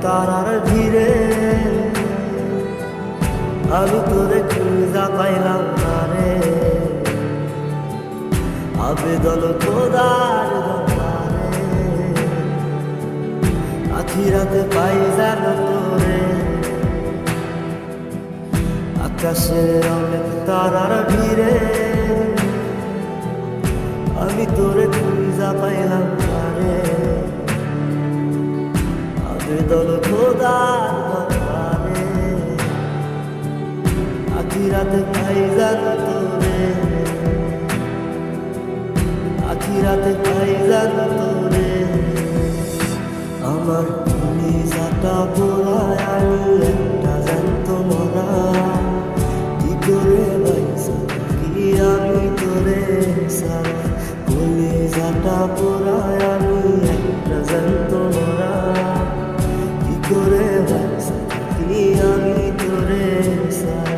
তারার ভিড়ে আমি তোরে খুঁজা পাইলাম না রে। আবেদন খোদার দরবারে আখিরাতে পাই জানো তোরে। আকাশের অনেক তারার ভিড়ে আমি তোরে খুঁজা পাইলাম না রে। আবেদন খোদার দরবারে আখিরাতে পাই জানো তোরে। আখিরাতে পাই জানো তোরে। আমার কলিজাটা পোড়ায় আমি একটা জ্যান্ত মরা। কি করে বাইসা কি আমি তোরে সারা। কলিজাটা পোড়ায় আমি একটা জ্যান্ত মরা। কি করে বাইসা কি আমি তোরে সারা।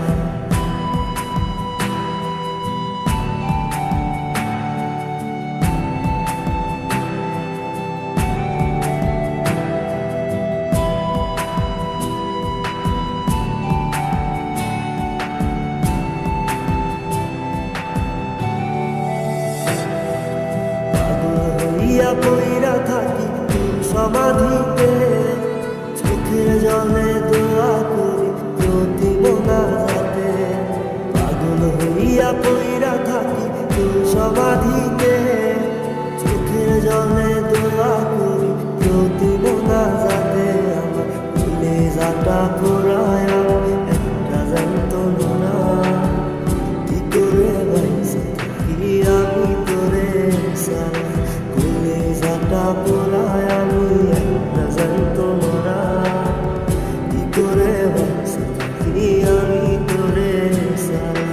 পইরা থাকি সমাধিতে চোখের জলে দোয়া করি প্রতি মোনাজাতে। পাগল হইয়া পইরা থাকি সমাধিতে চোখের জলে দোয়া করি প্রতি মোনাজাতে। আমার কলিজাটা পোড়ায় একটা জ্যান্ত মরা। কি করে বাইসা কি আমি তোরে সারা। কলিজাটা পোড়ায় আমি একটা জ্যান্ত মরা। কি করে বাইসা কি আমি তোরে সারা।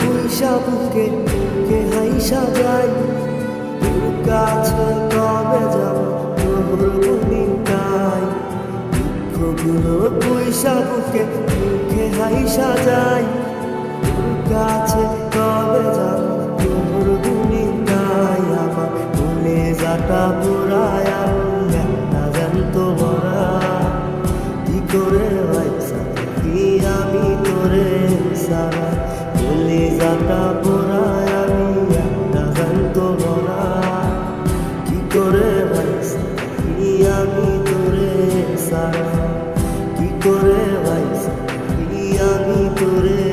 পয়সা বুকে বুকে হাইসা যাই তোর কাছে কবে যাব তোর ভূমিকায়। দুঃখগুলো পয়সা বুকে বুকে হাইসা যাই তোর কাছে কবে যাব তোর ভূমিকায়। আমার কলিজাটা পোড়ায় আমি একটা জ্যান্ত মরা। কি করে বাইসা কি আমি তোরে সারা। কলিজাটা পোড়ায় আমি একটা জ্যান্ত মরা। কি করে বাইসা কি আমি তোরে সারা। কি করে বাইসা কি আমি তোরে